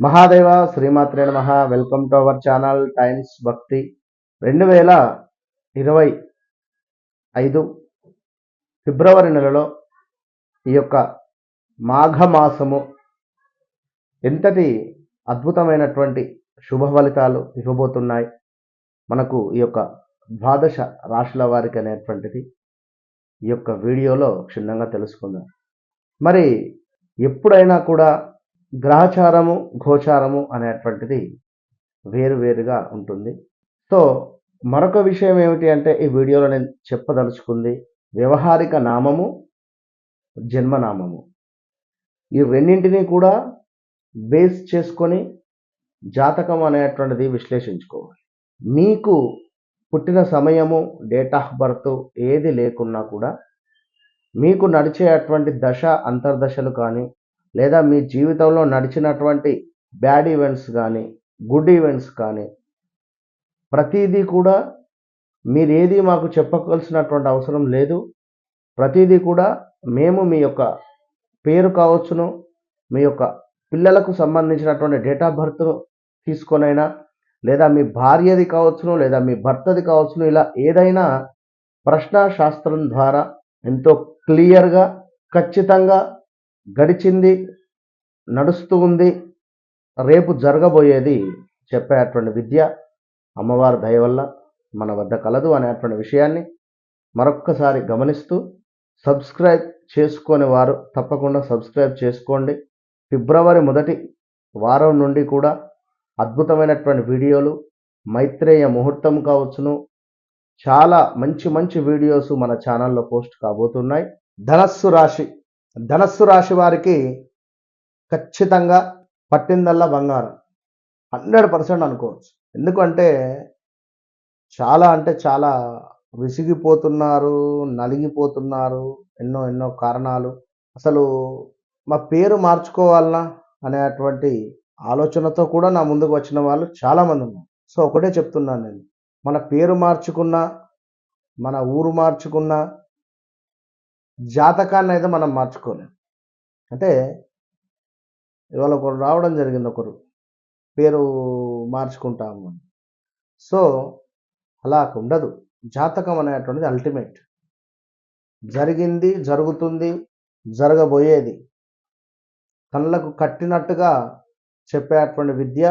మహాదేవ శ్రీమాత్రే నమః. Welcome to our channel times భక్తి. 2025 ఫిబ్రవరి నెలలో ఈ యొక్క మాఘమాసము ఎంతటి అద్భుతమైనటువంటి శుభ ఫలితాలు ఇవ్వబోతున్నాయి మనకు ఈ యొక్క ద్వాదశ రాశుల వారికి అనేటువంటిది ఈ యొక్క వీడియోలో క్షుణ్ణంగా తెలుసుకుందాం. మరి ఎప్పుడైనా కూడా గ్రహచారము గోచారము అనేటువంటిది వేరువేరుగా ఉంటుంది. సో మరొక విషయం ఏమిటి అంటే ఈ వీడియోలో నేను చెప్పదలుచుకుంది వ్యవహారిక నామము, జన్మనామము. ఈ రెండింటినీ కూడా బేస్ చేసుకొని జాతకం అనేటువంటిది విశ్లేషించుకోవాలి. మీకు పుట్టిన సమయము, డేట్ ఆఫ్ బర్త్ ఏది లేకున్నా కూడా మీకు నడిచేటువంటి దశ అంతర్దశలు కానీ లేదా మీ జీవితంలో నడిచినటువంటి బ్యాడ్ ఈవెంట్స్ కానీ గుడ్ ఈవెంట్స్ కానీ ప్రతిదీ కూడా మీరేది మాకు చెప్పవలసినటువంటి అవసరం లేదు. ప్రతిదీ కూడా మేము మీ యొక్క పేరు కావచ్చును, మీ యొక్క పిల్లలకు సంబంధించినటువంటి డేట్ ఆఫ్ బర్త్ను తీసుకొనైనా లేదా మీ భార్యది కావచ్చును లేదా మీ భర్తది కావచ్చును, ఇలా ఏదైనా ప్రశ్నా శాస్త్రం ద్వారా ఎంతో క్లియర్గా ఖచ్చితంగా గడిచింది, నడుస్తూ ఉంది, రేపు జరగబోయేది చెప్పేటువంటి విద్య అమ్మవారి దయ వల్ల మన వద్ద కలదు అనేటువంటి విషయాన్ని మరొక్కసారి గమనిస్తూ సబ్స్క్రైబ్ చేసుకునే వారు తప్పకుండా సబ్స్క్రైబ్ చేసుకోండి. ఫిబ్రవరి మొదటి వారం నుండి కూడా అద్భుతమైనటువంటి వీడియోలు, మైత్రేయ ముహూర్తం కావచ్చును, చాలా మంచి మంచి వీడియోస్ మన ఛానల్లో పోస్ట్ కాబోతున్నాయి. ధనస్సు రాశి వారికి ఖచ్చితంగా పట్టిందల్లా బంగారం 100% అనుకోవచ్చు. ఎందుకంటే చాలా విసిగిపోతున్నారు, నలిగిపోతున్నారు. ఎన్నో కారణాలు. అసలు మా పేరు మార్చుకోవాలనా అనేటువంటి ఆలోచనతో కూడా నా ముందుకు వచ్చిన వాళ్ళు చాలామంది ఉన్నారు. సో ఒకటే చెప్తున్నాను నేను, మన పేరు మార్చుకున్నా, మన ఊరు మార్చుకున్నా జాతకాన్ని అయితే మనం మార్చుకోలేం. అంటే ఇవాళ ఒకరు రావడం జరిగింది, ఒకరు పేరు మార్చుకుంటాము. సో అలా ఉండదు. జాతకం అనేటువంటిది అల్టిమేట్. జరిగింది, జరుగుతుంది, జరగబోయేది కళ్ళకు కట్టినట్టుగా చెప్పేటువంటి విద్య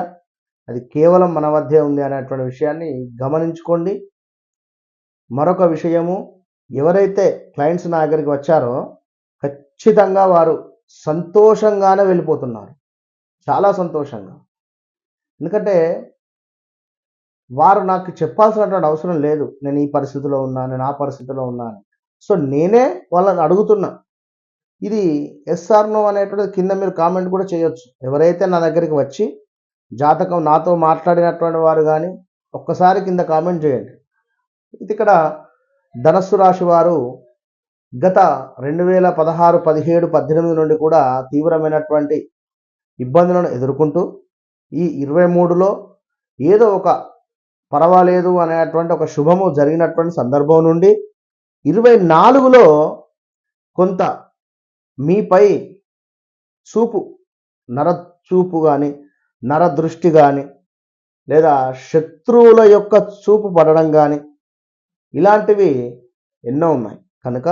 అది కేవలం మన వద్దే ఉంది అనేటువంటి విషయాన్ని గమనించుకోండి. మరొక విషయము, ఎవరైతే క్లయింట్స్ నా దగ్గరికి వచ్చారో ఖచ్చితంగా వారు సంతోషంగానే వెళ్ళిపోతున్నారు, చాలా సంతోషంగా. ఎందుకంటే వారు నాకు చెప్పాల్సినటువంటి అవసరం లేదు, నేను ఈ పరిస్థితిలో ఉన్నా, నేను ఆ పరిస్థితిలో ఉన్నాను. సో నేనే వాళ్ళని అడుగుతున్నా. ఇది ఎస్ఆర్ నో అనేటువంటిది కింద మీరు కామెంట్ కూడా చేయొచ్చు. ఎవరైతే నా దగ్గరికి వచ్చి జాతకం నాతో మాట్లాడినటువంటి వారు కానీ ఒక్కసారి కింద కామెంట్ చేయండి. ఇది ఇక్కడ ధనస్సు రాశి వారు గత 2016, 17, 18 నుండి కూడా తీవ్రమైనటువంటి ఇబ్బందులను ఎదుర్కొంటూ ఈ 23లో ఏదో ఒక పర్వాలేదు అనేటువంటి ఒక శుభము జరిగినటువంటి సందర్భం నుండి 24లో కొంత మీపై చూపు, నరచూపు కానీ నరదృష్టి కానీ లేదా శత్రువుల యొక్క చూపు పడడం కానీ ఇలాంటివి ఎన్నో ఉన్నాయి. కనుక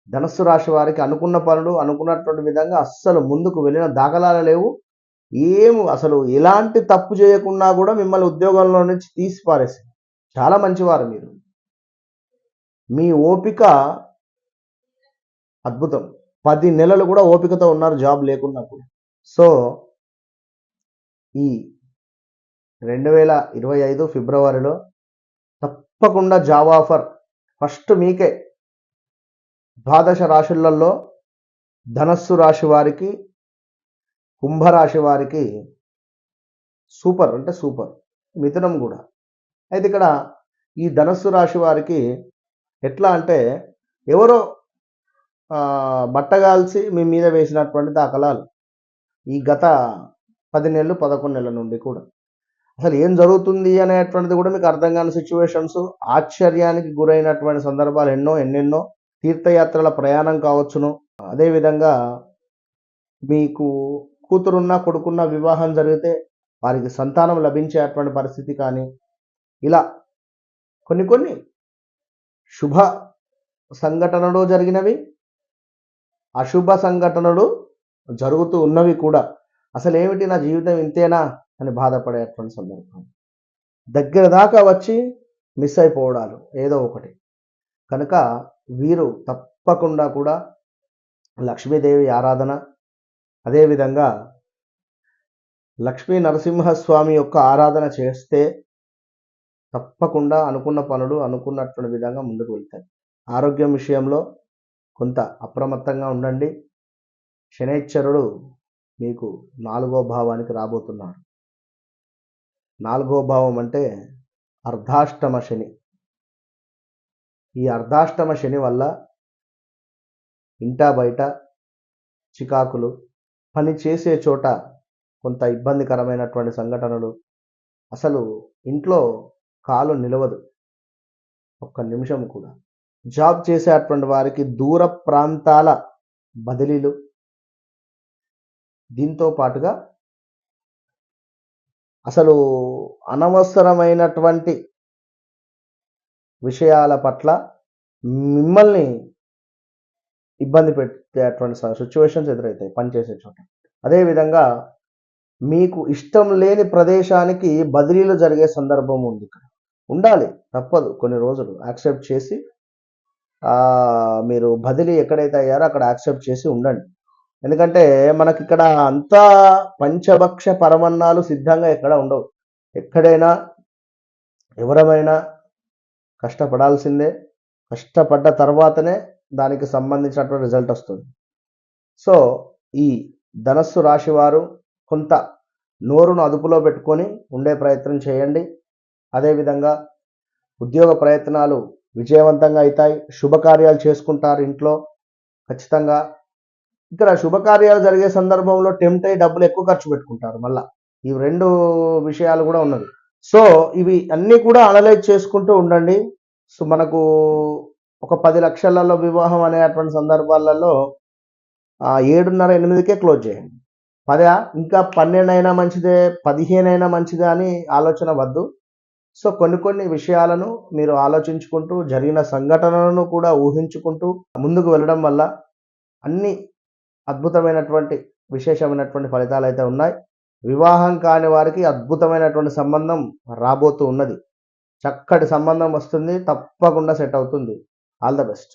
ధనస్సు రాశి వారికి అనుకున్న పనులు అనుకున్నటువంటి విధంగా అస్సలు ముందుకు వెళ్ళిన దాఖలాలు లేవు. అసలు ఎలాంటి తప్పు చేయకుండా కూడా మిమ్మల్ని ఉద్యోగంలో నుంచి తీసి పారేసింది. చాలా మంచివారు మీరు. మీ ఓపిక అద్భుతం. 10 నెలలు కూడా ఓపికతో ఉన్నారు జాబ్ లేకున్నప్పుడు. సో ఈ 2025 ఫిబ్రవరిలో తప్పకుండా జాబ్ ఆఫర్ ఫస్ట్ మీకే. ద్వాదశ రాశులలో ధనస్సు రాశి వారికి, కుంభరాశి వారికి సూపర్ అంటే సూపర్, మిథునం కూడా. అయితే ఇక్కడ ఈ ధనస్సు రాశి వారికి ఎట్లా అంటే ఎవరో బట్టగాల్చి మీ మీద వేసినటువంటి దాఖలాలు ఈ గత 10 నెలలు 11 నెలల నుండి కూడా. అసలు ఏం జరుగుతుంది అనేటువంటిది కూడా మీకు అర్థం కాని సిచ్యువేషన్స్, ఆశ్చర్యానికి గురైనటువంటి సందర్భాలు ఎన్నెన్నో. తీర్థయాత్రల ప్రయాణం కావచ్చును, అదేవిధంగా మీకు కూతురున్నా కొడుకున్నా వివాహం జరిగితే వారికి సంతానం లభించేటువంటి పరిస్థితి కానీ, ఇలా కొన్ని కొన్ని శుభ సంఘటనలు జరిగినవి, అశుభ సంఘటనలు జరుగుతూ ఉన్నవి కూడా. అసలేమిటి నా జీవితం ఇంతేనా అని బాధపడేటువంటి సందర్భం. దగ్గర దాకా వచ్చి మిస్ అయిపోవడాలు ఏదో ఒకటి. కనుక వీరు తప్పకుండా కూడా లక్ష్మీదేవి ఆరాధన, అదేవిధంగా లక్ష్మీ నరసింహస్వామి యొక్క ఆరాధన చేస్తే తప్పకుండా అనుకున్న పనులు అనుకున్నటువంటి విధంగా ముందుకు వెళ్తాయి. ఆరోగ్యం విషయంలో కొంత అప్రమత్తంగా ఉండండి. శనైశ్చరుడు మీకు 4వ భావానికి రాబోతున్నాడు. 4వ భావం అంటే అర్ధాష్టమ శని. ఈ అర్ధాష్టమ శని వల్ల ఇంటా బయట చికాకులు, పని చేసే చోట కొంత ఇబ్బందికరమైనటువంటి సంఘటనలు, అసలు ఇంట్లో కాలు నిలవదు ఒక్క నిమిషం కూడా. జాబ్ చేసేటువంటి వారికి దూర ప్రాంతాల బదిలీలు, దీంతో పాటుగా అసలు అనవసరమైనటువంటి విషయాల పట్ల మిమ్మల్ని ఇబ్బంది పెట్టేటువంటి సిచ్యువేషన్స్ ఎదురవుతాయి పనిచేసే చోట. అదేవిధంగా మీకు ఇష్టం లేని ప్రదేశానికి బదిలీలు జరిగే సందర్భం ఉంది. ఇక్కడ ఉండాలి, తప్పదు, కొన్ని రోజులు యాక్సెప్ట్ చేసి మీరు బదిలీ ఎక్కడైతే అయ్యారో అక్కడ యాక్సెప్ట్ చేసి ఉండండి. ఎందుకంటే మనకి ఇక్కడ అంతా పంచభక్ష పరమన్నాలు సిద్ధంగా ఎక్కడ ఉండవు. ఎక్కడైనా ఎవరమైనా కష్టపడాల్సిందే. కష్టపడ్డ తర్వాతనే దానికి సంబంధించినటువంటి రిజల్ట్ వస్తుంది. సో ఈ ధనస్సు రాశి వారు కొంత నోరును అదుపులో పెట్టుకొని ఉండే ప్రయత్నం చేయండి. అదేవిధంగా ఉద్యోగ ప్రయత్నాలు విజయవంతంగా అవుతాయి. శుభకార్యాలు చేసుకుంటారు ఇంట్లో ఖచ్చితంగా. ఇక్కడ శుభకార్యాలు జరిగే సందర్భంలో టెంప్ట్ అయ్యి డబ్బులు ఎక్కువ ఖర్చు పెట్టుకుంటారు. మళ్ళా ఈ 2 విషయాలు కూడా ఉన్నది. సో ఇవి అన్నీ కూడా అనలైజ్ చేసుకుంటూ ఉండండి. సో మనకు ఒక 10 లక్షలలో వివాహం అనేటువంటి సందర్భాలలో 7:30, 8కే క్లోజ్ చేయండి. 10 ఇంకా 12 అయినా మంచిదే, 15 అయినా మంచిదే అని ఆలోచన వద్దు. సో కొన్ని కొన్ని విషయాలను మీరు ఆలోచించుకుంటూ జరిగిన సంఘటనలను కూడా ఊహించుకుంటూ ముందుకు వెళ్ళడం వల్ల అన్ని అద్భుతమైనటువంటి విశేషమైనటువంటి ఫలితాలు అయితే ఉన్నాయి. వివాహం కాని వారికి అద్భుతమైనటువంటి సంబంధం రాబోతూ ఉన్నది. చక్కటి సంబంధం వస్తుంది, తప్పకుండా సెట్ అవుతుంది. All the best.